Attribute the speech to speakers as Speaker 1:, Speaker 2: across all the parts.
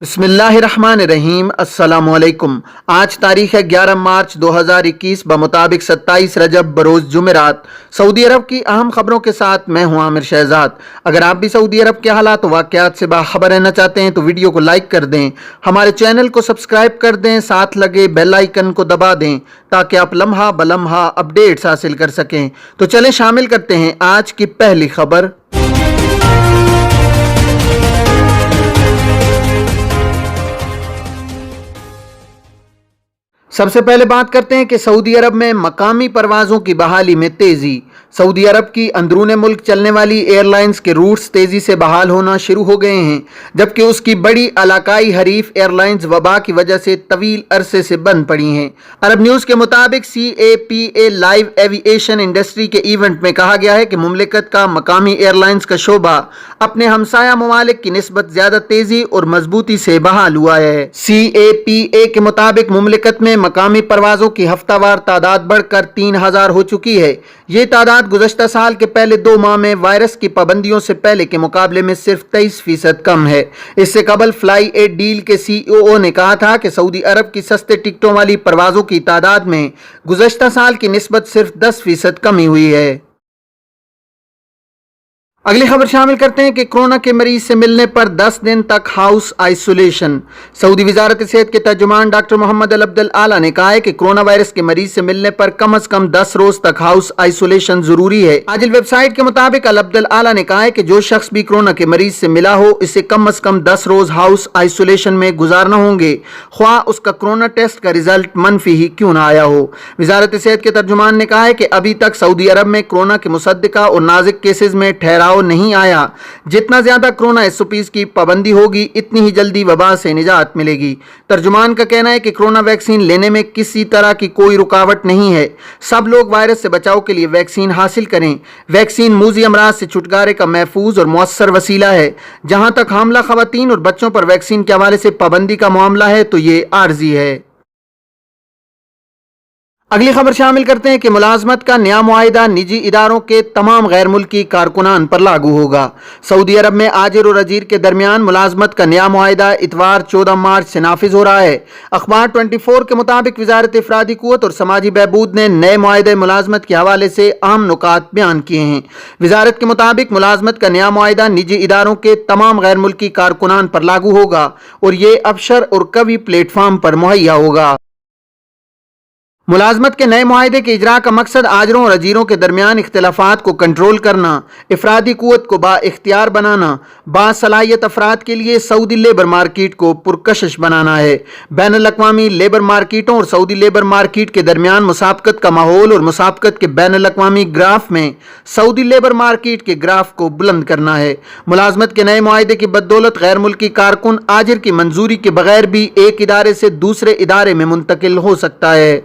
Speaker 1: बिस्मिल्लाहिर्रहमानिर्रहीम। अस्सलामुअलैकुम। आज तारीख है 11 मार्च 2021 बमुताबिक 27 रजब बरोज़ जुमेरात। सऊदी अरब की अहम खबरों के साथ मैं हूं आमिर शहजाद। अगर आप भी सऊदी अरब के हालात व वाक़यात से बाखबर रहना चाहते हैं तो वीडियो को लाइक कर दें, हमारे चैनल को सब्सक्राइब कर दें, साथ लगे बेल आइकन को दबा दें ताकि आप लम्हा बलम्हा अपडेट्स हासिल कर सकें। तो चलें शामिल करते हैं आज की पहली खबर। सबसे पहले बात करते हैं कि सऊदी अरब में मकामी परवाज़ों की बहाली में तेज़ी। सऊदी अरब की अंदरूने मुल्क चलने वाली एयरलाइंस के रूट्स तेज़ी से बहाल होना शुरू हो गए हैं, जबकि उसकी बड़ी इलाकाई हरीफ एयरलाइंस वबा की वजह से तवील अरसे से बंद पड़ी हैं। अरब न्यूज़ के मुताबिक CAPA लाइव एविएशन इंडस्ट्री के इवेंट में कहा गया है कि मुमलिकत का मकामी एयरलाइंस का शोबा अपने हमसाया ममालिक की निस्बत ज़्यादा तेज़ी और मजबूती से बहाल हुआ है। CAPA के मुताबिक मुमलिकत में मकामी परवाज़ों की हफ्तावार तादाद बढ़कर 3000 हो चुकी है। ये तादाद गुज़श्ता साल के पहले 2 माह में वायरस की पाबंदियों से पहले के मुकाबले में सिर्फ 23% कम है। इससे कबल फ्लाई ए डील के CEO ने कहा था कि सऊदी अरब की सस्ते टिकटों वाली परवाज़ों की तादाद में गुज़श्ता साल की निस्बत सिर्फ 10% कमी हुई है। अगली खबर शामिल करते हैं कि कोरोना के मरीज से मिलने पर 10 दिन तक हाउस आइसोलेशन। सऊदी वजारत सेहत के तर्जुमान डॉक्टर मोहम्मद अल अब्दुल आला ने कहा है कि कोरोना वायरस के मरीज से मिलने पर कम से कम 10 रोज तक हाउस आइसोलेशन जरूरी है। आजिल वेबसाइट के मुताबिक अल अब्दुल आला ने कहा है कि जो शख्स भी कोरोना के मरीज से मिला हो इसे कम से कम 10 रोज हाउस आइसोलेशन में गुजारना होंगे, ख्वाह उसका कोरोना टेस्ट का रिजल्ट मनफी ही क्यों ना आया हो। वजारत सेहत के तर्जुमान ने कहा है कि अभी तक सऊदी अरब में कोरोना के मुसद्दिका और नाजिक केसेज में ठहराव नहीं आया। जितना ज्यादा कोरोना SOPs की पाबंदी होगी इतनी ही जल्दी वबा से निजात मिलेगी। तर्जुमान का कहना है कि कोरोना वैक्सीन लेने में किसी तरह की कोई रुकावट नहीं है। सब लोग वायरस से बचाव के लिए वैक्सीन हासिल करें। वैक्सीन मूजी अमराज से छुटकारे का महफूज और मुअस्सर वसीला है। जहां तक हामला खवातीन और बच्चों पर वैक्सीन के हवाले से पाबंदी का मामला है तो ये आर्जी है। अगली खबर शामिल करते हैं कि मुलाजमत का नया मुआहिदा निजी इदारों के तमाम गैर मुल्की कारकुनान पर लागू होगा। सऊदी अरब में आजिर और अजीर के दरमियान मुलाजमत का नया मुआहिदा इतवार 14 मार्च से नाफिज हो रहा है। अखबार 24 के मुताबिक वजारत इफरादी कुव्वत और समाजी बहबूद ने नए मुआहिदे मुलाजमत के हवाले से अहम नुकात बयान किए हैं। वजारत के मुताबिक मुलाजमत का नया मुआहिदा निजी इदारों के तमाम गैर मुल्की कारकुनान पर लागू होगा और ये अफसर और कवी प्लेटफार्म पर मुहैया होगा। मुलाजमत के नए मुआहिदे के इजरा का मकसद आजरों और अजीरों के दरमियान इख्तिलाफात को कंट्रोल करना, इफरादी कुव्वत को बाइख्तियार बनाना, बासलाहियत अफराद के लिए सऊदी लेबर मार्केट को पुरकशिश बनाना है। बैनुल-अक़वामी लेबर मार्केटों और सऊदी लेबर मार्केट के दरमियान मुसाबकत का माहौल और मुसाबकत के बैनुल-अक़वामी ग्राफ में सऊदी लेबर मार्केट के ग्राफ को बुलंद करना है। मुलाजमत के नए मुआहिदे की बदौलत गैर मुल्की कारकुन आजिर की मंजूरी के बगैर भी एक इदारे से दूसरे इदारे में मुंतकिल हो सकता है।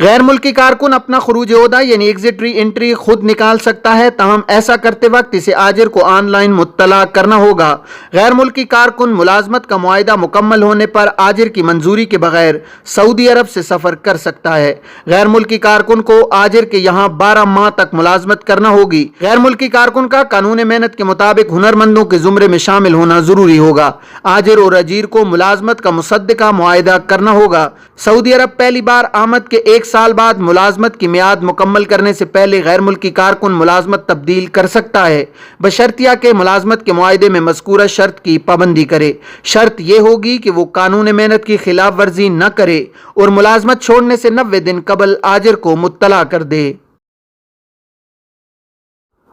Speaker 1: गैर मुल्की कारकुन अपना खरूज ओहदा यानी एग्जिट री एंट्री खुद निकाल सकता है, ताहम ऐसा करते वक्त इसे आजिर को ऑनलाइन मुत्तला करना होगा। गैर मुल्की कारकुन मुलाजमत का मुआहिदा मुकम्मल होने पर आजिर की मंजूरी के बगैर सऊदी अरब से सफ़र कर सकता है। गैर मुल्की कारकुन को आजिर के यहाँ 12 माह तक मुलाजमत करना होगी। गैर मुल्की कारकुन का कानून मेहनत के मुताबिक हुनरमंदों के जुमरे में शामिल होना जरूरी होगा। आजिर और अजीर को मुलाजमत का मुसद्दिका मुआहिदा करना होगा। सऊदी अरब पहली बार आमद के 1 साल बाद मुलाजमत की मियाद मुकम्मल करने से पहले गैर मुल्की कारकुन मुलाजमत तब्दील कर सकता है, बशर्तिया के मुलाजमत के मुआहिदे में मज़कूरा शर्त की पाबंदी करे। शर्त यह होगी कि वो कानून मेहनत की खिलाफ वर्जी न करे और मुलाजमत छोड़ने से 90 दिन कबल आजिर को मुत्तला कर दे।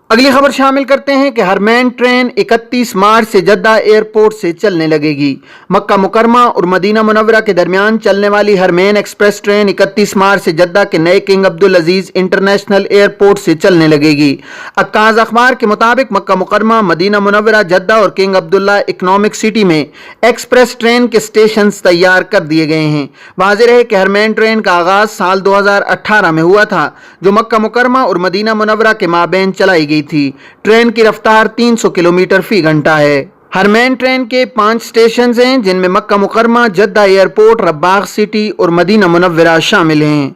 Speaker 1: अगली खबर शामिल करते हैं कि हरमैन ट्रेन 31 मार्च से जद्दा एयरपोर्ट से चलने लगेगी। मक्का मुकरमा और मदीना मुनव्वरा के दरमियान चलने वाली हरमैन एक्सप्रेस ट्रेन 31 मार्च से जद्दा के नए किंग अब्दुल अजीज इंटरनेशनल एयरपोर्ट से चलने लगेगी। अक्काज अखबार के मुताबिक मक्का मुकरमा, मदीना मुनव्वरा, जद्दा और किंग अब्दुल्ला इकनॉमिक सिटी में एक्सप्रेस ट्रेन के स्टेशन तैयार कर दिए गए हैं। वाज़ेह है कि हरमैन ट्रेन का आगाज साल 2018 में हुआ था, जो मक्का मुकरमा और मदीना मुनव्वरा के माबैन चलाई गई थी। ट्रेन की रफ्तार 300 किलोमीटर फी घंटा है। हरमैन ट्रेन के 5 स्टेशन हैं, जिनमें मक्का मुकरमा, जद्दा एयरपोर्ट, रब्बाग सिटी और मदीना मुनव्वरा शामिल हैं।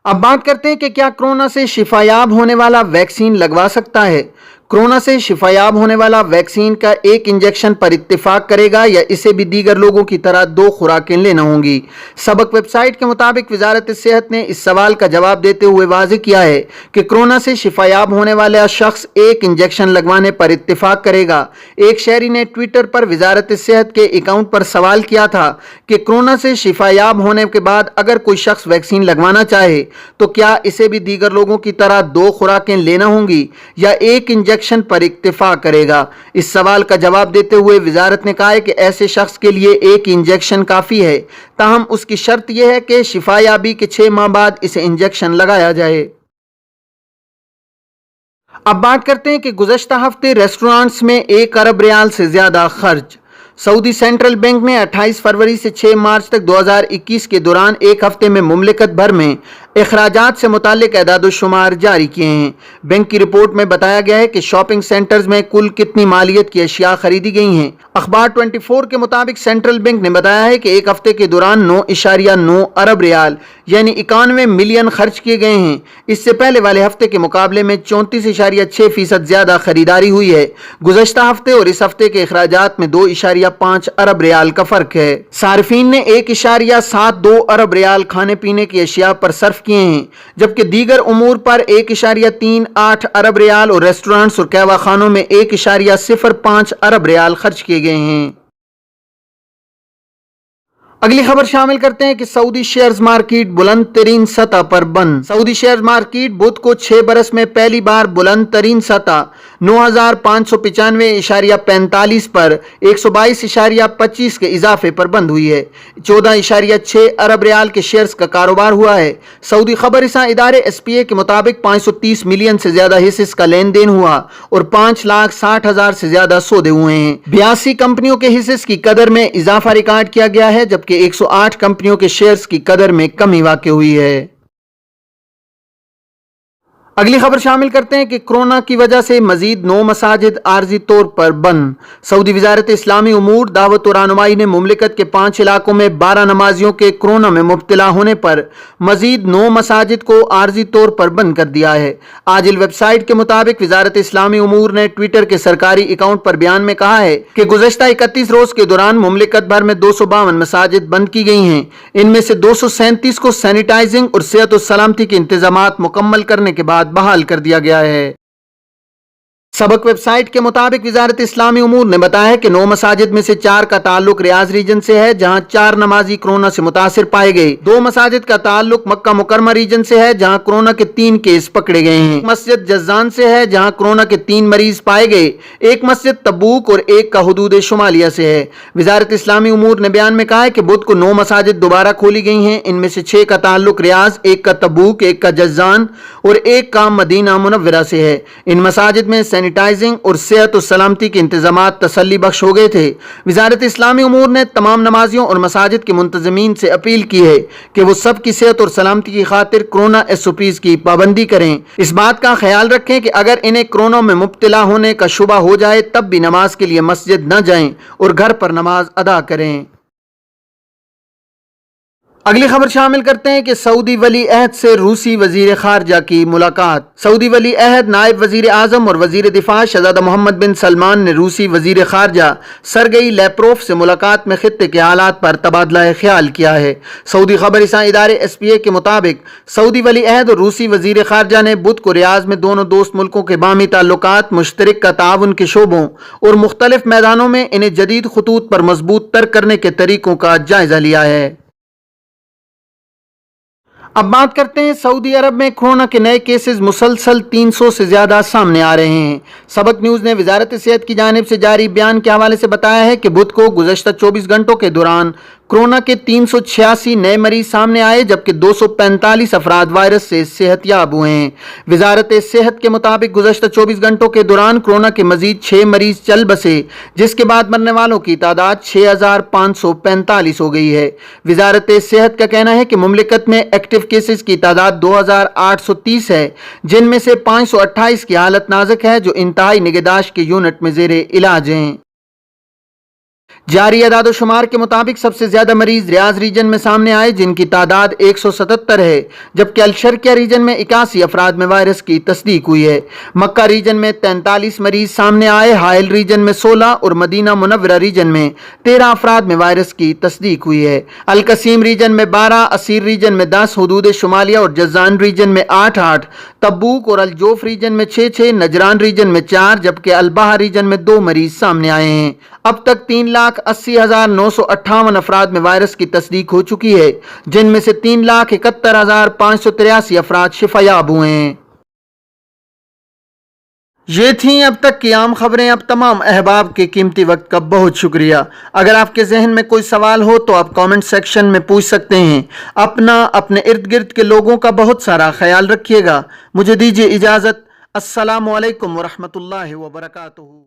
Speaker 1: अब बात करते हैं कि क्या कोरोना से शिफायाब होने वाला वैक्सीन लगवा सकता है। कोरोना से शिफायाब होने वाला वैक्सीन का एक इंजेक्शन पर इत्तेफाक करेगा या इसे भी दीगर लोगों की तरह 2 खुराकें लेना होंगी। सबक वेबसाइट के मुताबिक वजारत सेहत ने इस सवाल का जवाब देते हुए वाज़ेह किया है कि कोरोना से शिफायाब होने वाला शख्स एक इंजेक्शन लगवाने पर इत्तेफाक करेगा। एक शहरी ने ट्विटर पर वजारत सेहत के अकाउंट पर सवाल किया था कि कोरोना से शिफायाब होने के बाद अगर कोई शख्स वैक्सीन लगवाना चाहे तो क्या इसे भी दीगर लोगों की तरह 2 खुराकें लेना होंगी या एक इंजेक्शन पर इक्तिफा करेगा। इस सवाल का जवाब देते हुए वजारत ने कहा है कि ऐसे शख्स के लिए एक इंजेक्शन काफ़ी है, ताहम उसकी शर्त यह है कि शिफायाबी के 6 माह बाद इसे इंजेक्शन लगाया जाए। अब बात करते हैं कि गुज़श्ता हफ्ते रेस्टोरेंट्स में 1 अरब रियाल से ज़्यादा खर्च। सऊदी सेंट्रल बैंक ने 28 फरवरी से 6 मार्च तक 2021 के दौरान एक हफ्ते में मुमलिकत भर में अखराजात से मुतालिक एदाद-ओ-शुमार जारी किए हैं। बैंक की रिपोर्ट में बताया गया है कि शॉपिंग सेंटर्स में कुल कितनी मालियत की अशिया खरीदी गई हैं। अखबार 24 के मुताबिक सेंट्रल बैंक ने बताया है कि एक हफ्ते के दौरान 9.9 अरब रियाल यानी 91 मिलियन खर्च किए गए हैं। इससे पहले वाले हफ्ते के मुकाबले में 34.6% ज़्यादा खरीदारी हुई है। गुज़श्ता हफ्ते और इस हफ्ते के अखराजात में 2.5 अरब रियाल का फ़र्क है। सार्फिन ने 1.72 अरब रियाल खाने पीने की अशिया पर सर्फ किए हैं, जबकि दीगर उमूर पर 1.38 अरब रियाल और रेस्टोरेंट्स और कहवा खानों में 1.05 अरब रियाल खर्च किए गए हैं। अगली खबर शामिल करते हैं कि सऊदी शेयर्स मार्केट बुलंद तरीन सतह पर बंद। सऊदी शेयर्स मार्केट बुध को 6 बरस में पहली बार बुलंद तरीन सतह 9,595.45 पर 122.25 के इजाफे पर बंद हुई है। 14.6 अरब रियाल के शेयर्स का कारोबार हुआ है। सऊदी खबर रिसां इदारे SPA के मुताबिक 530 मिलियन से ज्यादा हिस्सेस का लेन देन हुआ और 5,60,000 से ज्यादा सौदे हुए हैं। 82 कंपनियों के हिस्सेस की कदर में इजाफा रिकॉर्ड किया गया है, जबकि 108 कंपनियों के शेयर्स की कदर में कमी वाक़ई हुई है। अगली खबर शामिल करते हैं कि कोरोना की वजह से मजीद 9 मसाजिद आर्जी तौर पर बंद। सऊदी वजारत इस्लामी उमूर दावत और रहनुमाई ने मुमलिकत के 5 इलाकों में 12 नमाजियों के कोरोना में मुब्तला होने पर मजीद 9 मसाजिद को आर्जी तौर पर बंद कर दिया है। आजिल वेबसाइट के मुताबिक वजारत इस्लामी उमूर ने ट्विटर के सरकारी अकाउंट पर बयान में कहा है कि गुज़श्ता 31 रोज के दौरान मुमलिकत भर में 252 मसाजिद बंद की गई हैं। इनमें से 237 को सैनिटाइजिंग और सेहत और सलामती के इंतजामात मुकम्मल करने के बाद बहाल कर दिया गया है। सबक वेबसाइट के मुताबिक वजारत इस्लामी उमूर ने बताया है कि 9 मसाजिद में से 4 का ताल्लुक रियाज रीजन से है, जहां 4 नमाजी कोरोना से मुतासिर पाए गए। 2 मसाजिद का ताल्लुक मक्का मुकरमा रीजन से है, जहां कोरोना के 3 केस पकड़े गए हैं। मस्जिद जज्जान से है, जहां कोरोना के 3 मरीज पाए गए। एक मस्जिद तबूक और एक का हुदूद शुमालिया से है। वजारत इस्लामी उमूर ने बयान में कहा है कि बुध को 9 मसाजिद दोबारा खोली गई हैं। इनमें से 6 का ताल्लुक रियाज, एक का तबूक, एक का जज्जान और एक का मदीना मुनव्वरा से है। इन मसाजिद में सैनिटाइजिंग और सेहत और सलामती के इंतजामात तसल्ली बख्श हो गए थे। वजारत इस्लामी उमूर ने तमाम नमाजियों और मसाजिद के मुंतजमीन से अपील की है कि वो सब की सेहत और सलामती की खातिर कोरोना SOPs की पाबंदी करें। इस बात का ख्याल रखें कि अगर इन्हें कोरोना में मुब्तला होने का शुबा हो जाए तब भी नमाज के लिए मस्जिद न जाएं और घर पर नमाज अदा करें। अगली खबर शामिल करते हैं कि सऊदी वली अहद से रूसी वजीर खारजा की मुलाकात। सऊदी वली अहद नायब वजीर आजम और वजीर दिफा शहजादा मोहम्मद बिन सलमान ने रूसी वजीर खारजा सरगई लैप्रोफ से मुलाकात में खित्ते के हालात पर तबादला ख्याल किया है। सऊदी खबर रिसां इदारे SPA के मुताबिक सऊदी वली अहद और रूसी वजीर खारजा ने बुध को रियाज में दोनों दोस्त मुल्कों के बामी ताल्लुकात, मुश्तरक का ताउन के शोबों और मुख्तलिफ मैदानों में इन्हें जदीद खतूत पर मजबूत तर करने के तरीकों का जायजा लिया है। अब बात करते हैं सऊदी अरब में कोरोना के नए केसेस मुसलसल 300 से ज़्यादा सामने आ रहे हैं। सबक न्यूज़ ने वजारत सेहत की जानिब से जारी बयान के हवाले से बताया है कि बुध को गुज़श्ता 24 घंटों के दौरान कोरोना के 386 नए मरीज सामने आए, जबकि 245 अफराद वायरस से सेहतयाब हुए हैं। वजारत सेहत के मुताबिक गुज़श्ता 24 घंटों के दौरान कोरोना के मजीद 6 मरीज चल बसे, जिसके बाद मरने वालों की तादाद 6,545 हो गई है। वजारत सेहत का कहना है कि मुमलिकत में एक्टिव केसेस की तादाद 2,830 है, जिनमें से 528 की हालत नाजुक है, जो इंतहाई निगहदाश्त के यूनिट में ज़ेरे इलाज हैं। जारी अदाद शुमार के मुताबिक सबसे ज्यादा मरीज रियाज रीजन में सामने आए, जिनकी तादाद 177 है, जबकि अलशर्किया रीजन में 81 अफराद में वायरस की तस्दीक हुई है। मक्का रीजन में 43 मरीज सामने आए, हाइल रीजन में 16 और मदीना मुनव्वरा रीजन में 13 अफराद में वायरस की तस्दीक हुई है। अलकसीम रीजन में 12, असीर रीजन में 10, हुदूद शुमालिया और जज़ान रीजन में 8-8, तब्बूक और अलजोफ रीजन में 6-6, नजरान रीजन में 4, जबकि अलबाहा रीजन में 2 मरीज सामने आए हैं। अब तक 3,80,958 अफराद में वायरस की तस्दीक हो चुकी है, जिनमें से 3,71,583 अफराद शिफायाब हुए हैं। ये थी अब तक की आम खबरें। अब तमाम अहबाब के कीमती वक्त का बहुत शुक्रिया। अगर आपके जहन में कोई सवाल हो तो आप कमेंट सेक्शन में पूछ सकते हैं। अपना, अपने इर्द गिर्द के लोगों का बहुत सारा ख्याल रखिएगा। मुझे दीजिए इजाज़त। अस्सलामु अलैकुम वरहमतुल्लाहि वबरकातुहू।